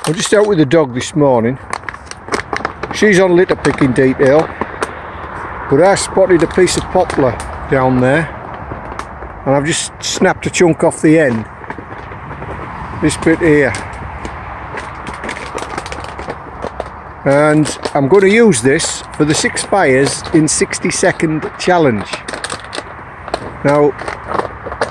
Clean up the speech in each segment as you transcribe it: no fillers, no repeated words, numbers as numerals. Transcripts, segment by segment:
I'm just out with the dog this morning. She's on litter picking detail, but I spotted a piece of poplar down there and I've just snapped a chunk off the end. This bit here. And I'm going to use this for the 6 fires in 60-second challenge. Now,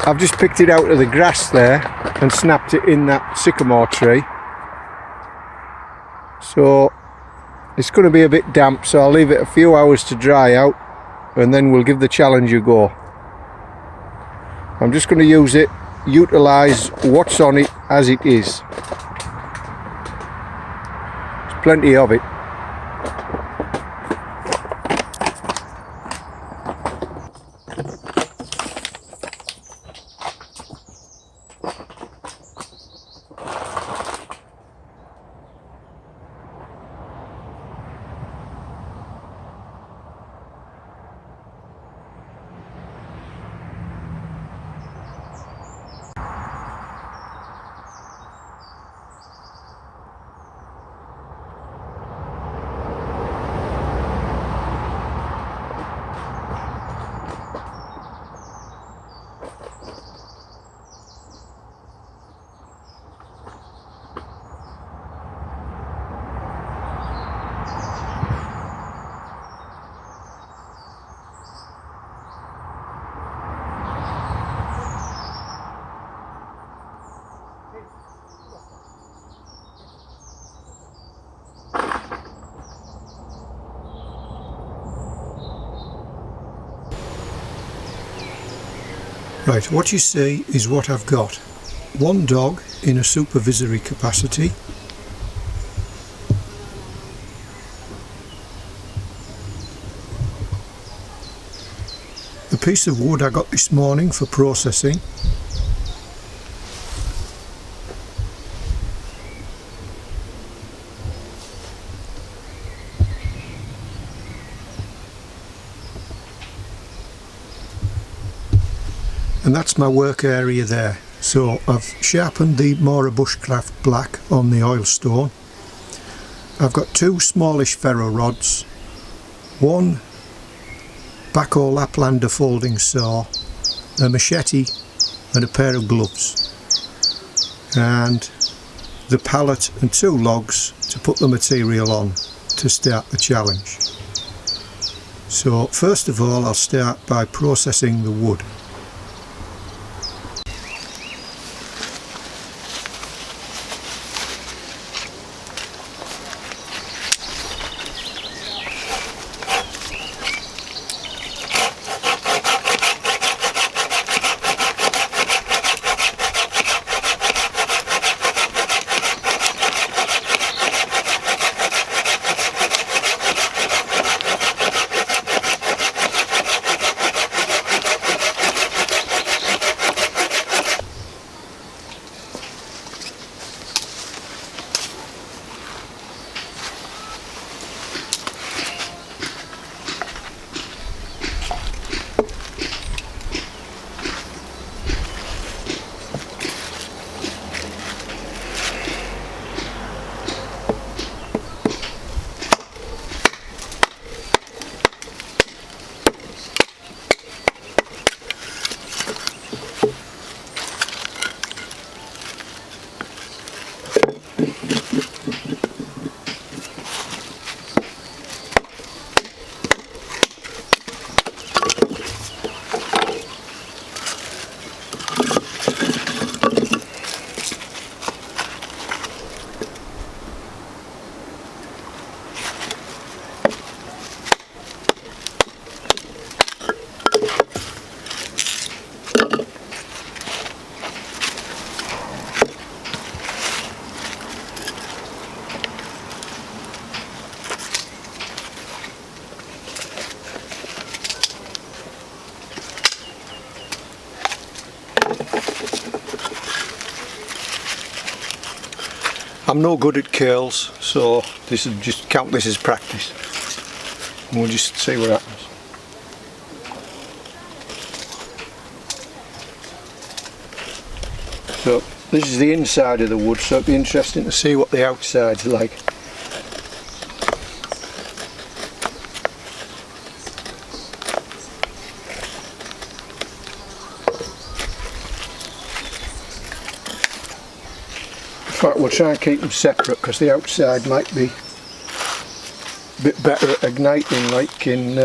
I've just picked it out of the grass there and snapped it in that sycamore tree. So it's going to be a bit damp, so I'll leave it a few hours to dry out and then we'll give the challenge a go. I'm just going to use it, utilise what's on it as it is. There's plenty of it. Right, what you see is what I've got. One dog in a supervisory capacity. A piece of wood I got this morning for processing. And that's my work area there. So I've sharpened the Mora Bushcraft black on the oil stone. I've got 2 smallish ferro rods, 1 backhoe Laplander folding saw, a machete and a pair of gloves, and the pallet and 2 logs to put the material on to start the challenge. So first of all I'll start by processing the wood. I'm no good at curls, so this is just count this as practice. And we'll just see what happens. So this is the inside of the wood, so it'd be interesting to see what the outside's like. In fact, we'll try and keep them separate because the outside might be a bit better at igniting, like in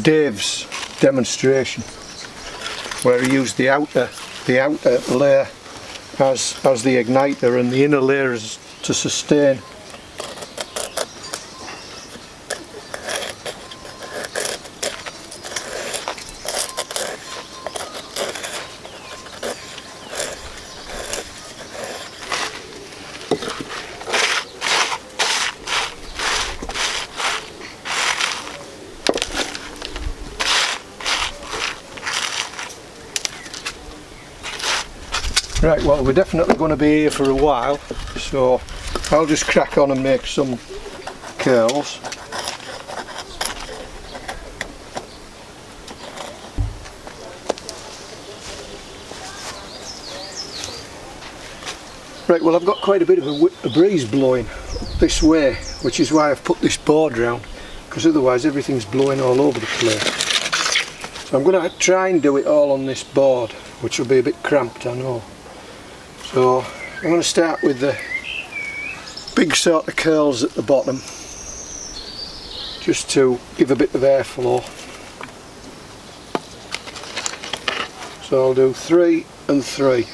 Dave's demonstration, where he used the outer layer as the igniter and the inner layer is to sustain. Right, well, we're definitely going to be here for a while, so I'll just crack on and make some curls. Right, well, I've got quite a bit of a breeze blowing this way, which is why I've put this board round, because otherwise everything's blowing all over the place. So I'm going to try and do it all on this board, which will be a bit cramped, I know. So I'm going to start with the big sort of curls at the bottom, just to give a bit of airflow. So I'll do 3 and 3.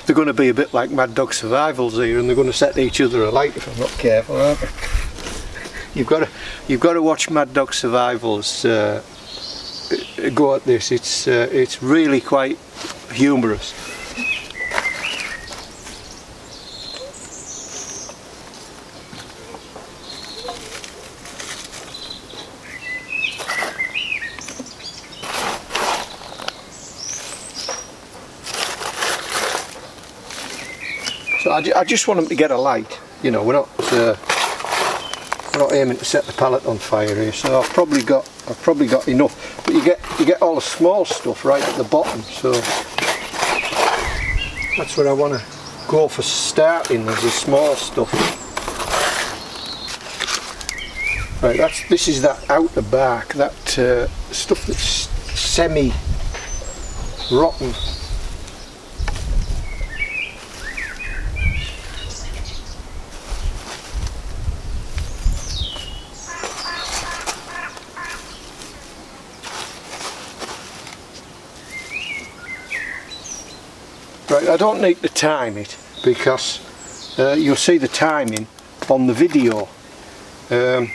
They're going to be a bit like Mad Dog Survivals here, and they're going to set each other alight if I'm not careful, aren't they? You've got to watch Mad Dog Survivals go at this. It's really quite humorous. So I just want them to get a light, you know. We're not aiming to set the pallet on fire here. So I've probably got enough. But you get all the small stuff right at the bottom. So that's where I want to go for starting. There's the small stuff. Right. This is that outer bark, that stuff that's semi-rotten. Right, I don't need to time it because you'll see the timing on the video. If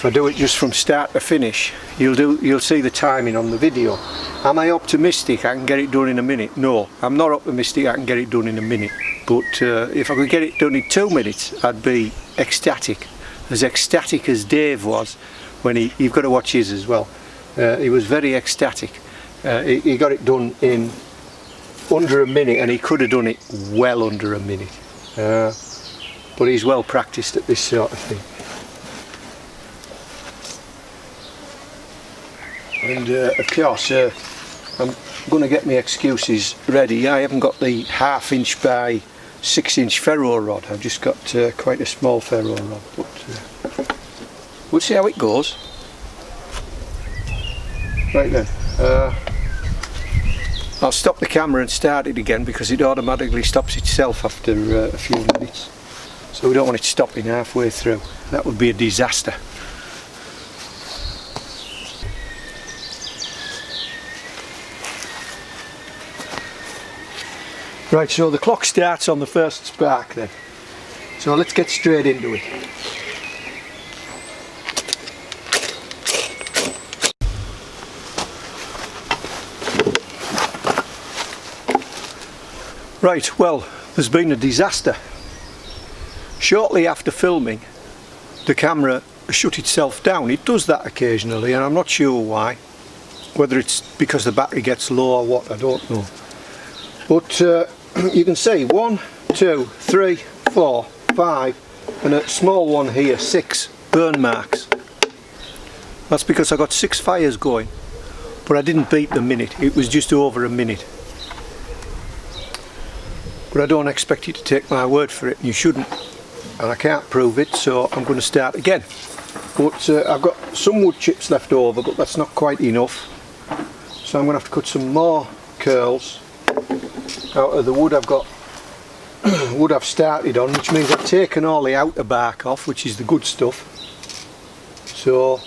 I do it just from start to finish, you'll see the timing on the video. Am I optimistic I can get it done in a minute? No, I'm not optimistic I can get it done in a minute. But if I could get it done in 2 minutes, I'd be ecstatic as Dave was when you've got to watch his as well. He was very ecstatic. He got it done in under a minute, and he could have done it well under a minute. But he's well practiced at this sort of thing. And of course, I'm going to get my excuses ready. I haven't got the 1/2 inch by 6 inch ferro rod. I've just got quite a small ferro rod. But we'll see how it goes. Right then. I'll stop the camera and start it again because it automatically stops itself after a few minutes. So we don't want it stopping halfway through. That would be a disaster. Right, so the clock starts on the first spark then. So let's get straight into it. Right, well, there's been a disaster. Shortly after filming, the camera shut itself down. It does that occasionally, and I'm not sure why. Whether it's because the battery gets low or what, I don't know. But you can see 1, 2, 3, 4, 5, and a small one here, 6 burn marks. That's because I got 6 fires going, but I didn't beat the minute. It was just over a minute. But I don't expect you to take my word for it. You shouldn't, and I can't prove it, so I'm going to start again. But I've got some wood chips left over, but that's not quite enough, so I'm going to have to cut some more curls out of the wood I've got. Wood I've started on, which means I've taken all the outer bark off, which is the good stuff. So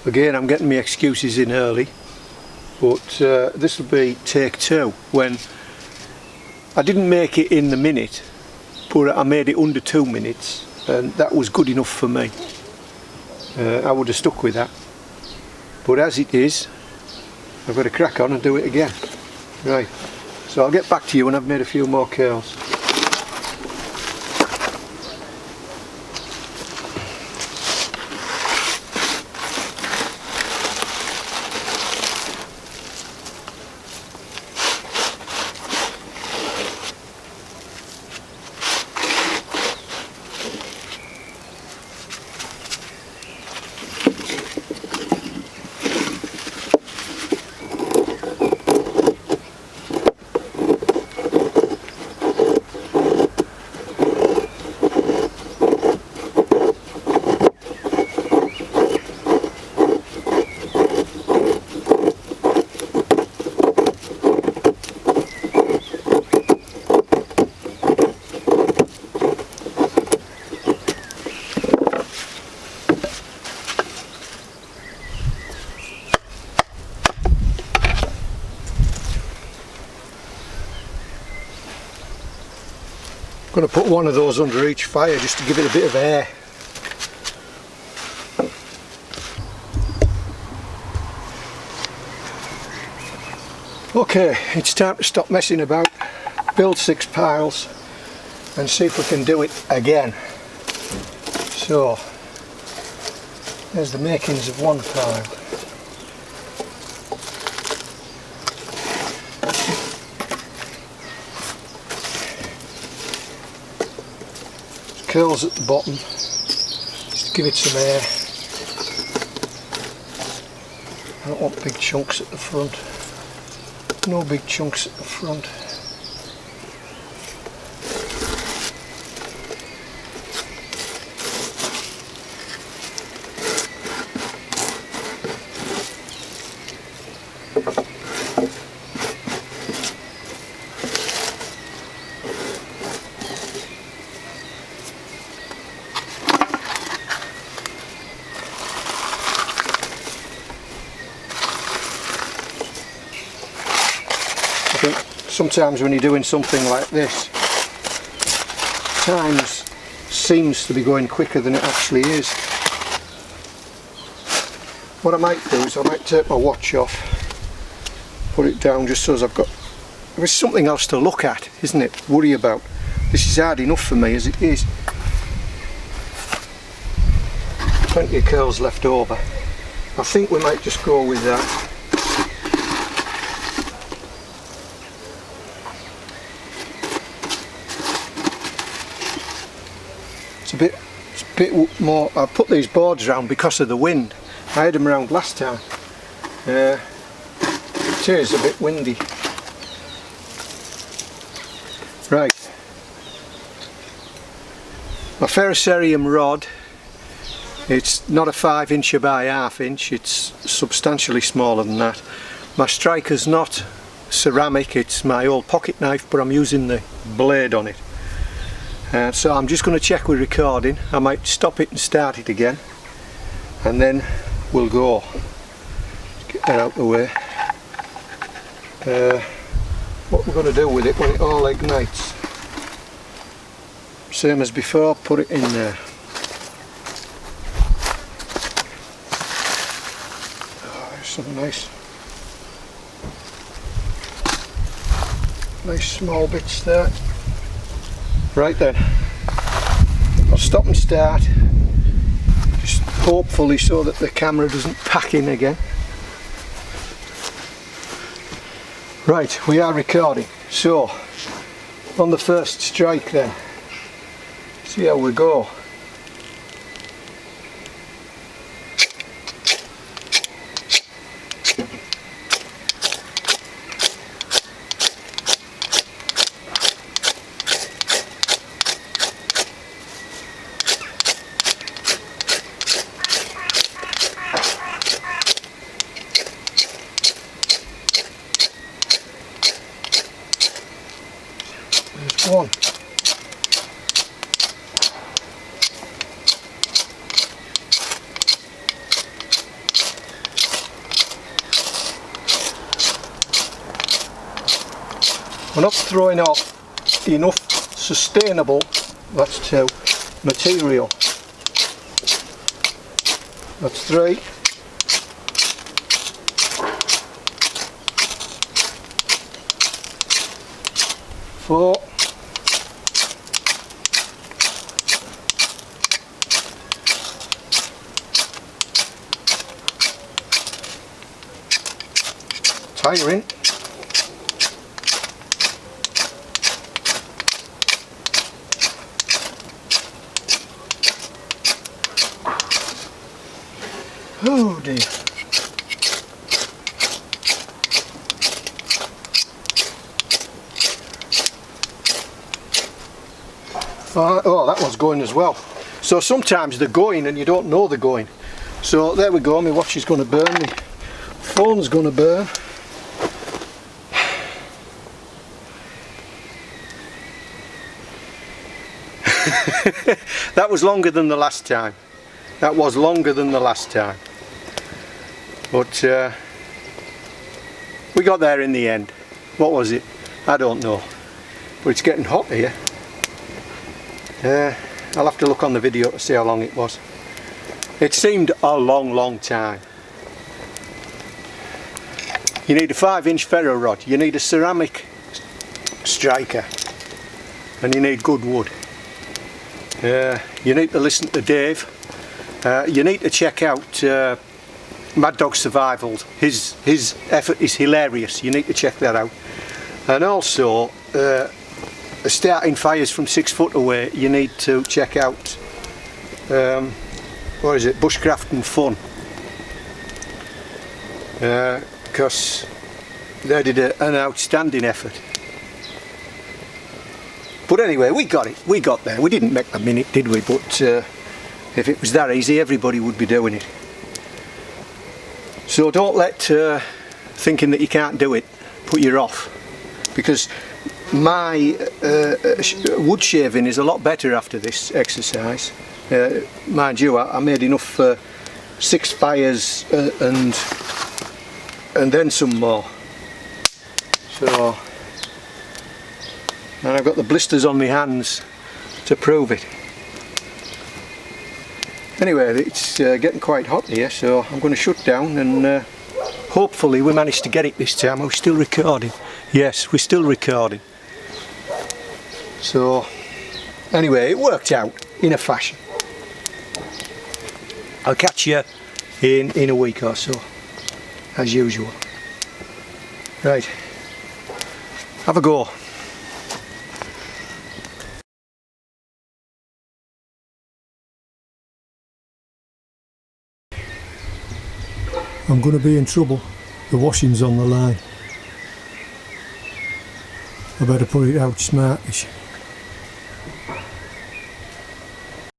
again, I'm getting my excuses in early, but this will be take 2, when I didn't make it in the minute, but I made it under 2 minutes, and that was good enough for me. I would have stuck with that, but as it is, I've got to crack on and do it again. Right, so I'll get back to you when I've made a few more curls. I'm going to put one of those under each fire just to give it a bit of air. Okay, it's time to stop messing about, build 6 piles and see if we can do it again. So, there's the makings of one pile. Curls at the bottom, just to give it some air. I don't want big chunks at the front. No big chunks at the front. I think sometimes when you're doing something like this, time seems to be going quicker than it actually is. What I might do is I might take my watch off, put it down just so as I've got, there's something else to look at, isn't it? Worry about. This is hard enough for me as it is. Plenty of curls left over. I think we might just go with that. It's a bit more. I put these boards around because of the wind. I had them around last time. It is a bit windy. Right. My ferrocerium rod, it's not a 5" by 1/2 inch, it's substantially smaller than that. My striker's not ceramic, it's my old pocket knife, but I'm using the blade on it. So I'm just going to check with recording. I might stop it and start it again, and then we'll go. Get that out of the way. What we're going to do with it when it all ignites, same as before, put it in there. Oh, there's some nice. Nice small bits there. Right then, I'll stop and start, just hopefully so that the camera doesn't pack in again. Right, we are recording. So, on the first strike then, see how we go. One. We're not throwing off enough sustainable, that's 2, material. That's 3. 4. 'Tiring. 'Oh dear. Oh, that one's going as well. So sometimes they're going and you don't know they're going. So there we go, my watch is going to burn, my phone's going to burn. That was longer than the last time. That was longer than the last time. But we got there in the end. What was it? I don't know. But it's getting hot here. I'll have to look on the video to see how long it was. It seemed a long time. You need a 5-inch ferro rod, you need a ceramic striker, and you need good wood. You need to listen to Dave. You need to check out Mad Dog Survival. His effort is hilarious. You need to check that out. And also, starting fires from 6 foot away, you need to check out what is it, Bushcraft N. Because they did an outstanding effort. But anyway, we got it, we got there. We didn't make a minute, did we? But if it was that easy, everybody would be doing it. So don't let thinking that you can't do it put you off, because my wood shaving is a lot better after this exercise. Mind you, I made enough for 6 fires and then some more. So, and I've got the blisters on my hands to prove it. Anyway, it's getting quite hot here, so I'm going to shut down, and hopefully we managed to get it this time. Are we still recording? Yes, we're still recording. So anyway, it worked out in a fashion. I'll catch you in a week or so, as usual. Right, have a go. I'm going to be in trouble. The washing's on the line. I better put it out smartish.